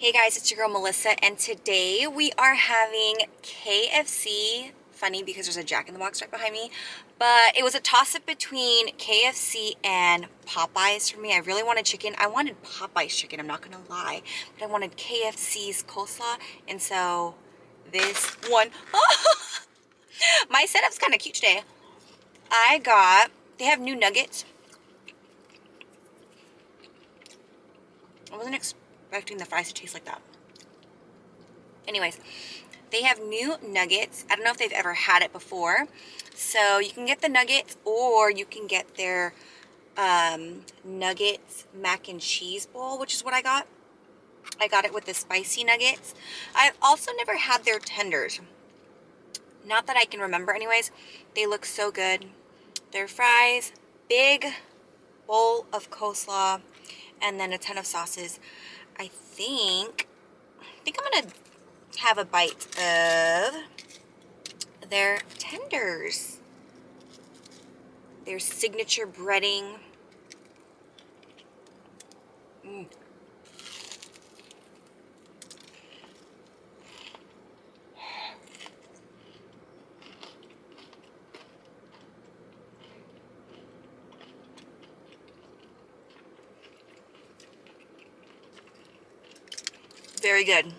Hey guys, it's your girl Melissa, and today we are having KFC. Funny because there's a Jack in the Box right behind me, but it was a toss-up between KFC and Popeyes for me. I really wanted chicken. I wanted Popeyes chicken, I'm not gonna lie, but I wanted KFC's coleslaw, and so this one, my setup's kind of cute today. They have new nuggets. I wasn't expecting the fries to taste like that. Anyways, they have new nuggets. I don't know if they've ever had it before. So you can get the nuggets or you can get their nuggets mac and cheese bowl, which is what I got. I got it with the spicy nuggets. I've also never had their tenders. Not that I can remember anyways. They look so good. Their fries, big bowl of coleslaw, and then a ton of sauces. I think I'm gonna have a bite of their tenders. Their signature breading. Very good.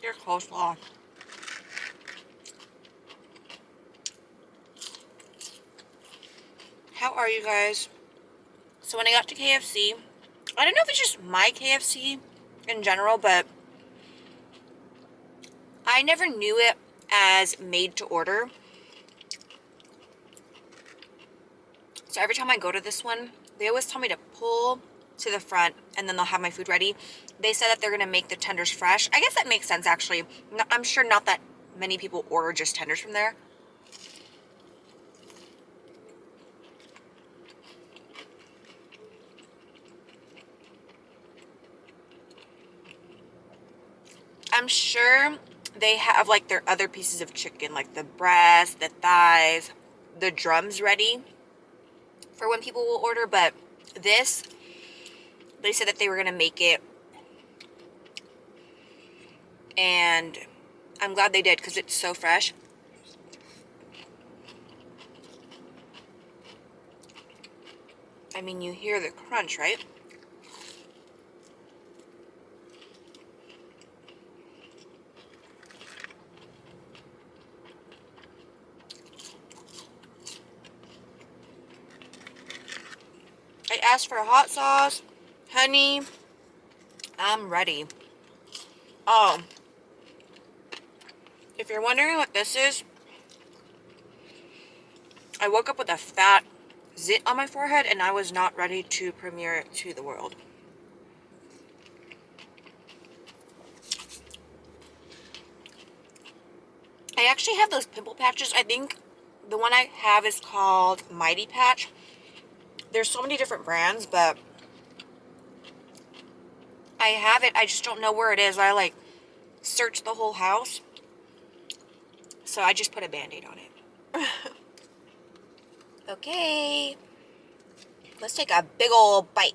Their coleslaw. How are you guys? So when I got to KFC, I don't know if it's just my KFC in general, but I never knew it as made to order. So every time I go to this one, they always tell me to pull to the front and then they'll have my food ready. They said that they're going to make the tenders fresh. I guess that makes sense actually. I'm sure not that many people order just tenders from there. I'm sure they have like their other pieces of chicken, like the breast, the thighs, the drums ready for when people will order, but this, they said that they were going to make it, and I'm glad they did because it's so fresh. I mean, you hear the crunch, right? I asked for a hot sauce, honey. I'm ready. Oh, if you're wondering what this is, I woke up with a fat zit on my forehead and I was not ready to premiere it to the world. I actually have those pimple patches. I think the one I have is called Mighty Patch. There's so many different brands, but I have it. I just don't know where it is. I like searched the whole house. So I just put a Band-Aid on it. Okay. Let's take a big old bite.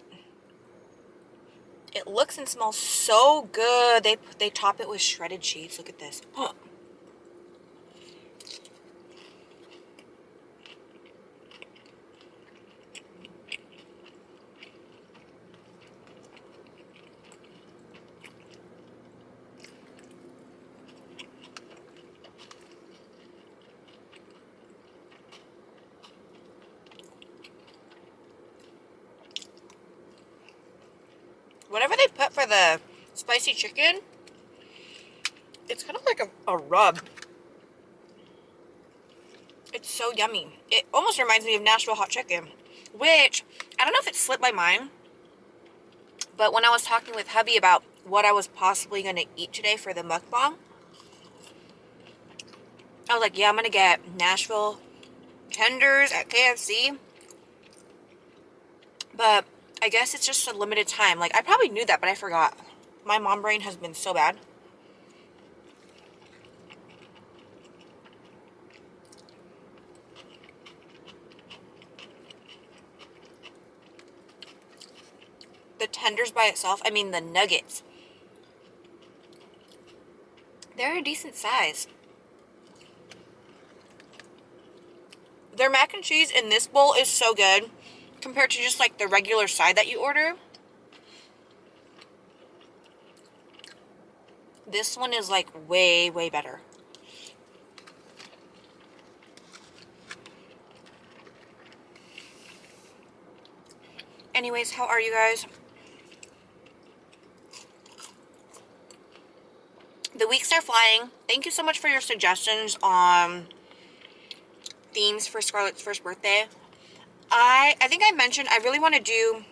It looks and smells so good. They top it with shredded cheese. Look at this. Huh. Whatever they put for the spicy chicken, it's kind of like a rub. It's so yummy. It almost reminds me of Nashville hot chicken, which I don't know if it slipped my mind, but when I was talking with hubby about what I was possibly going to eat today for the mukbang, I was like, yeah, I'm going to get Nashville tenders at KFC, but I guess it's just a limited time. Like, I probably knew that, but I forgot. My mom brain has been so bad. the tenders by itself, I mean the nuggets, they're a decent size. Their mac and cheese in this bowl is so good compared to just like the regular side that you order. This one is like way, way better. Anyways, how are you guys? The weeks are flying. Thank you so much for your suggestions on themes for Scarlett's first birthday. I think I mentioned I really want to do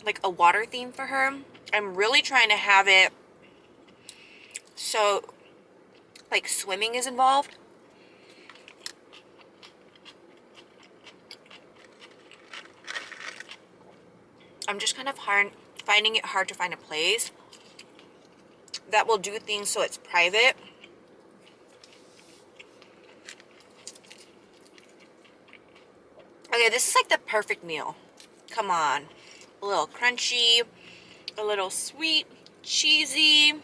like a water theme for her. I'm really trying to have it so like swimming is involved. I'm just kind of finding it hard to find a place that will do things so it's private. Okay, this is like the perfect meal. Come on. A little crunchy, a little sweet, cheesy,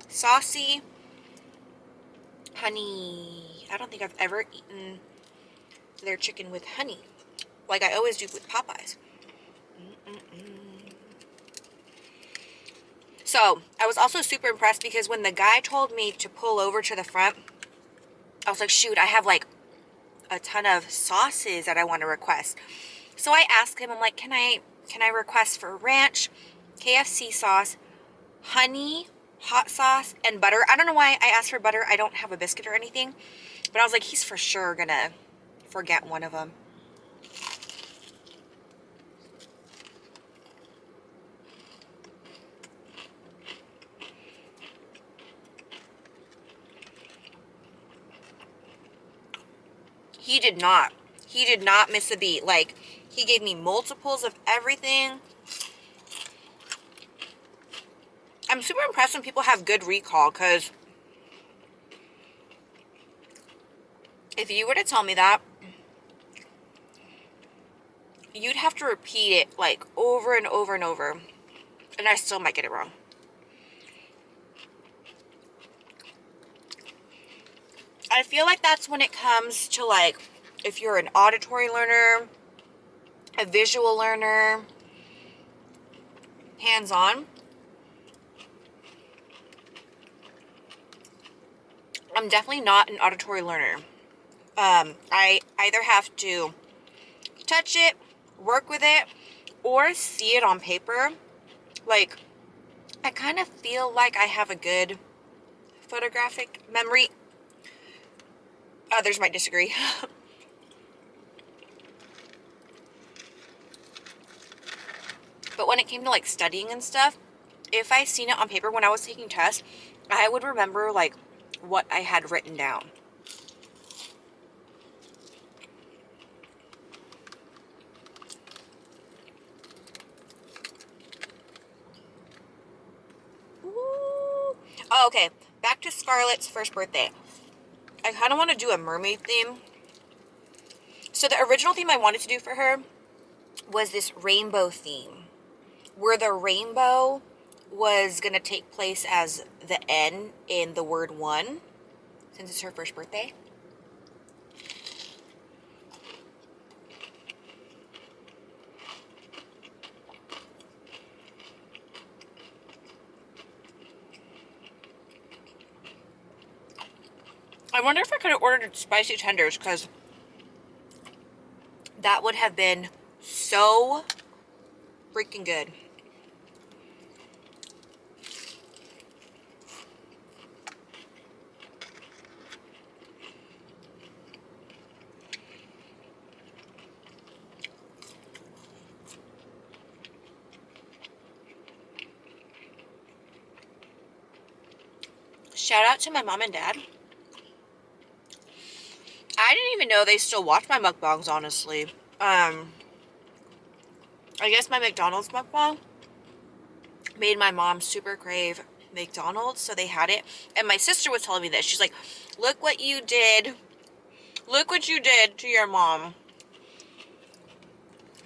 saucy, honey. I don't think I've ever eaten their chicken with honey, like I always do with Popeyes. So, I was also super impressed because when the guy told me to pull over to the front, I was like, shoot, I have like a ton of sauces that I want to request. So I asked him, I'm like, can I request for ranch, KFC sauce, honey, hot sauce, and butter? I don't know why I asked for butter. I don't have a biscuit or anything. But I was like, he's for sure gonna forget one of them. He did not. He did not miss a beat. Like, he gave me multiples of everything. I'm super impressed when people have good recall, because if you were to tell me that, you'd have to repeat it like over and over and over, and I still might get it wrong. I feel like that's when it comes to like, if you're an auditory learner, a visual learner, hands-on. I'm definitely not an auditory learner. I either have to touch it, work with it, or see it on paper. Like, I kind of feel like I have a good photographic memory. Others might disagree. But when it came to like studying and stuff, if I seen it on paper when I was taking tests, I would remember like what I had written down. Ooh. Oh, okay, back to Scarlett's first birthday. I kind of want to do a mermaid theme. So the original theme I wanted to do for her was this rainbow theme, where the rainbow was going to take place as the N in the word one, since it's her first birthday. I wonder if I could have ordered spicy tenders, because that would have been so freaking good. Shout out to my mom and dad. I didn't even know they still watch my mukbangs, honestly. I guess my McDonald's mukbang made my mom super crave McDonald's, so they had it. And my sister was telling me this. She's like, look what you did. Look what you did to your mom.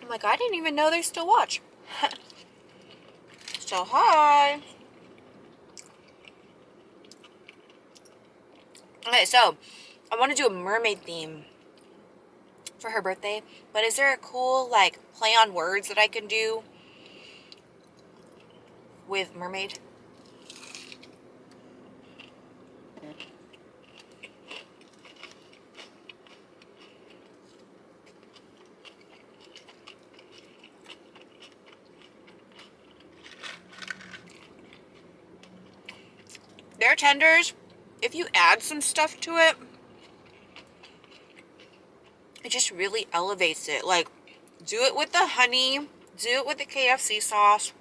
I'm like, I didn't even know they still watch. So hi. Okay, so I want to do a mermaid theme for her birthday, but is there a cool like play on words that I can do with mermaid? Their tenders, if you add some stuff to it, it just really elevates it. Like, do it with the honey, do it with the KFC sauce.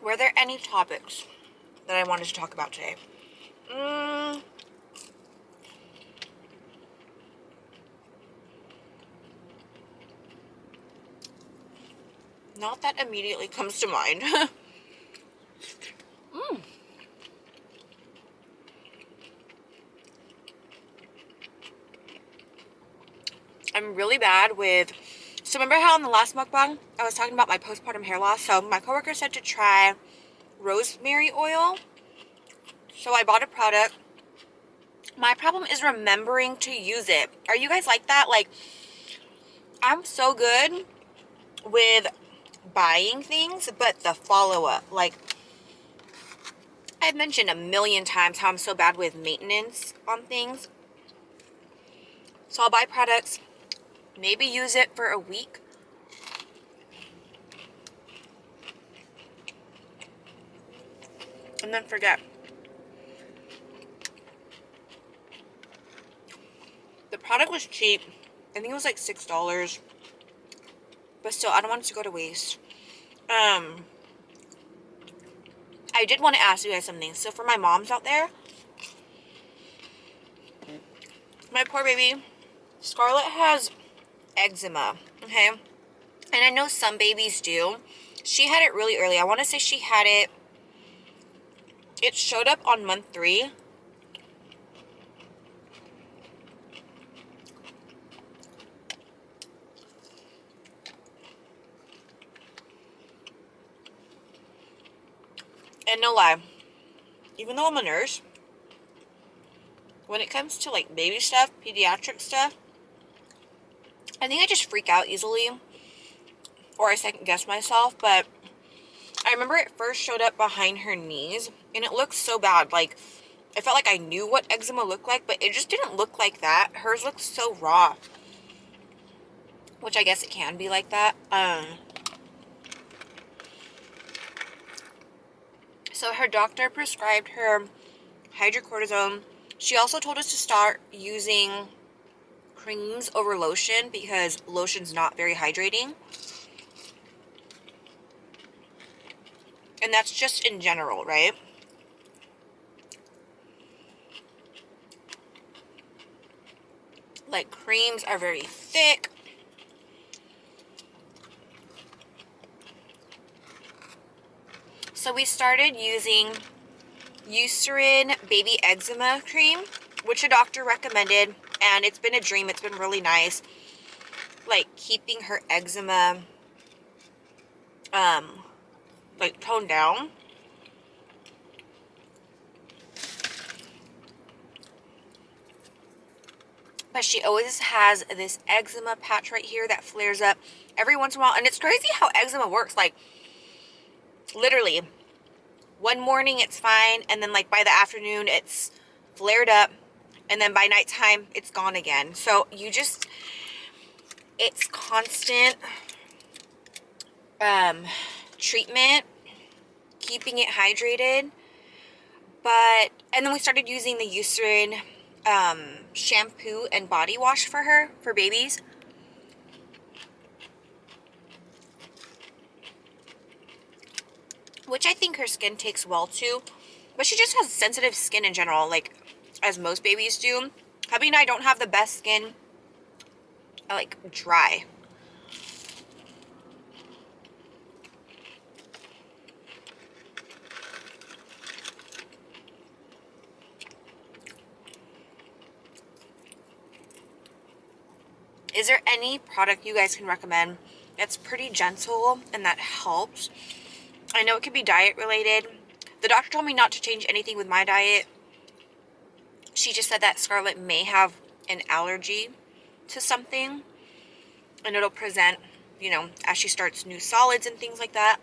Were there any topics that I wanted to talk about today? Not that immediately comes to mind. I'm really bad with... So remember how in the last mukbang, I was talking about my postpartum hair loss? So my coworker said to try rosemary oil. So I bought a product. My problem is remembering to use it. Are you guys like that? Like, I'm so good with buying things, but the follow-up, like, I've mentioned a million times how I'm so bad with maintenance on things. So I'll buy products, maybe use it for a week, and then forget. The product was cheap. I think it was like $6. But still, I don't want it to go to waste. I did want to ask you guys something. So for my moms out there, my poor baby, Scarlett has eczema, okay? And I know some babies do. She had it really early. I want to say she had it, it showed up on month 3. And no lie, even though I'm a nurse, when it comes to like baby stuff, pediatric stuff, I think I just freak out easily, or I second guess myself. But I remember it first showed up behind her knees, and it looked so bad. Like, I felt like I knew what eczema looked like, but it just didn't look like that. Hers looked so raw, which I guess it can be like that. So her doctor prescribed her hydrocortisone. She also told us to start using creams over lotion because lotion's not very hydrating. And that's just in general, right? Like, creams are very thick. So we started using Eucerin Baby Eczema Cream, which a doctor recommended, and it's been a dream. It's been really nice, like, keeping her eczema like toned down. But she always has this eczema patch right here that flares up every once in a while. And it's crazy how eczema works. Like, literally, one morning it's fine, and then like by the afternoon it's flared up, and then by nighttime it's gone again. So you just, it's constant treatment, keeping it hydrated. But, and then we started using the Eucerin shampoo and body wash for her, for babies. Which I think her skin takes well to. But she just has sensitive skin in general, like, as most babies do. Hubby and I don't have the best skin. I like dry. Is there any product you guys can recommend that's pretty gentle and that helps? I know it could be diet related. The doctor told me not to change anything with my diet. She just said that Scarlett may have an allergy to something, and it'll present, you know, as she starts new solids and things like that.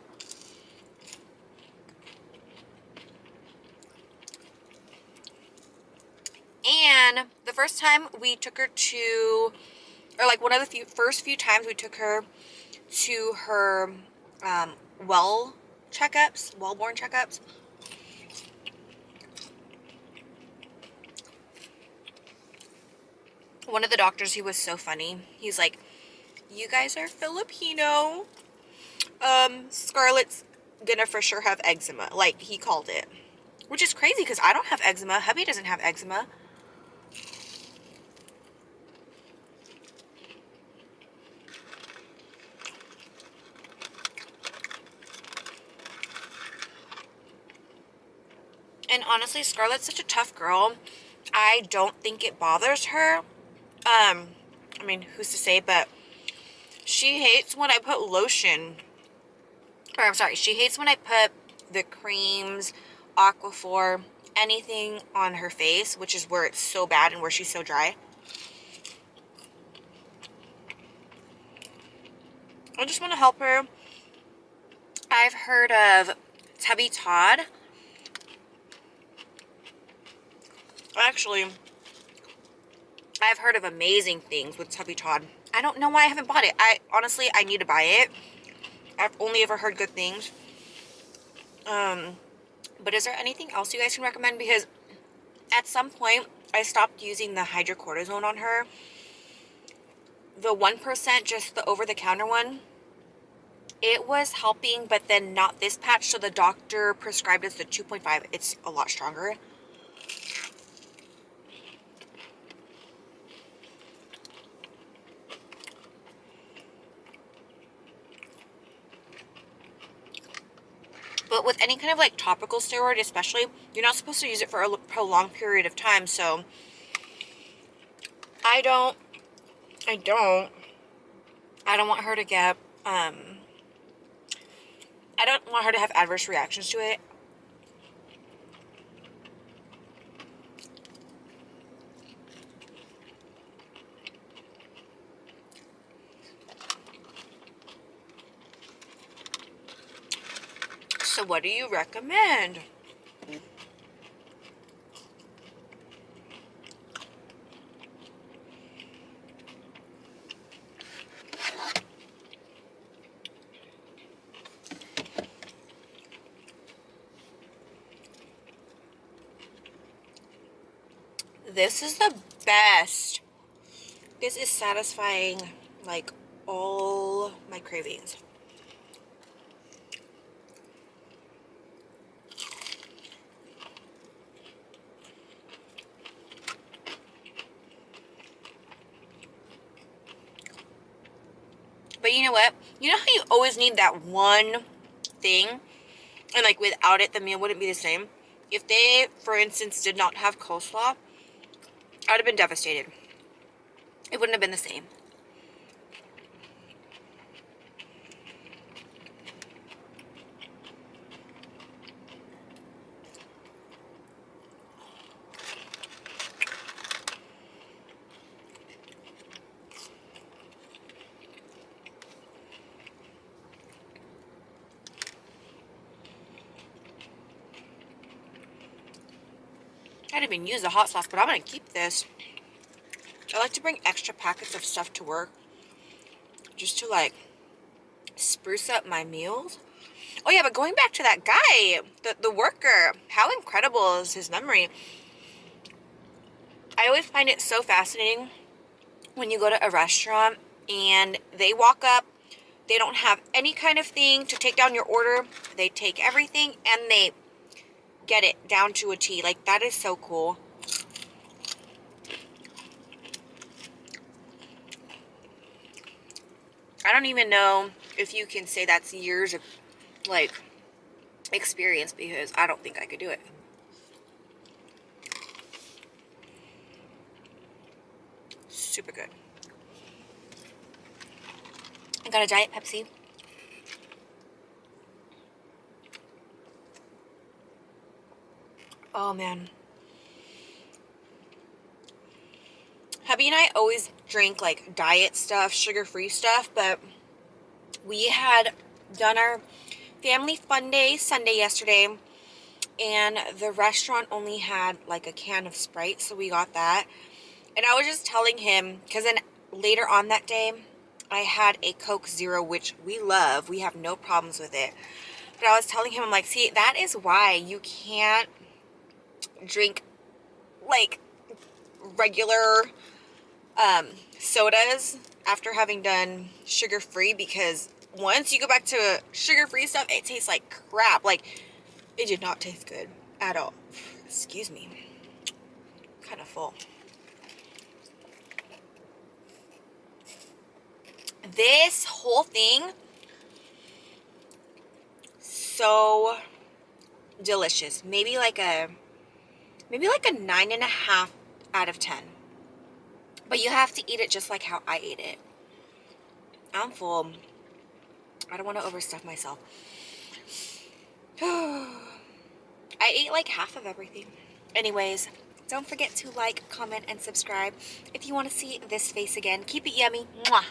And the first time we took her to, or like one of the first few times we took her to her wellborn checkups. One of the doctors, he was so funny. He's like, you guys are Filipino. Scarlett's gonna for sure have eczema. Like, he called it. Which is crazy because I don't have eczema. Hubby doesn't have eczema. And honestly, Scarlett's such a tough girl. I don't think it bothers her. I mean, who's to say, but she hates when I put lotion. Or, I'm sorry, she hates when I put the creams, Aquaphor, anything on her face, which is where it's so bad and where she's so dry. I just want to help her. I've heard of Tubby Todd. Actually, I've heard of amazing things with Tubby Todd. I don't know why I haven't bought it. Honestly, I need to buy it. I've only ever heard good things. But is there anything else you guys can recommend? Because at some point, I stopped using the hydrocortisone on her. The 1%, just the over-the-counter one, it was helping, but then not this patch. So the doctor prescribed us the 2.5. It's a lot stronger. But with any kind of like topical steroid especially, you're not supposed to use it for a prolonged period of time. So I don't want her to get, I don't want her to have adverse reactions to it. So what do you recommend? This is the best. This is satisfying like all my cravings. But you know what? You know how you always need that one thing? And like without it, the meal wouldn't be the same. If they, for instance, did not have coleslaw, I would have been devastated. It wouldn't have been the same. I didn't even use the hot sauce, but I'm going to keep this. I like to bring extra packets of stuff to work just to like spruce up my meals. Oh yeah, but going back to that guy, the worker, how incredible is his memory? I always find it so fascinating when you go to a restaurant and they walk up, they don't have any kind of thing to take down your order. They take everything and they get it down to a T. Like, that is so cool. I don't even know if you can say that's years of like experience, because I don't think I could do it. Super good. I got a Diet Pepsi. Oh man. Hubby and I always drink like diet stuff, sugar-free stuff, but we had done our family fun day Sunday yesterday, and the restaurant only had like a can of Sprite, so we got that. And I was just telling him, because then later on that day, I had a Coke Zero, which we love. We have no problems with it. But I was telling him, I'm like, see, that is why you can't drink like regular sodas after having done sugar-free, because once you go back to sugar-free stuff, it tastes like crap. Like, it did not taste good at all. Excuse me. I'm kind of full. This whole thing, so delicious. Maybe like a 9.5 out of 10. But you have to eat it just like how I ate it. I'm full. I don't want to overstuff myself. I ate like half of everything. Anyways, don't forget to like, comment, and subscribe if you want to see this face again. Keep it yummy. Mwah.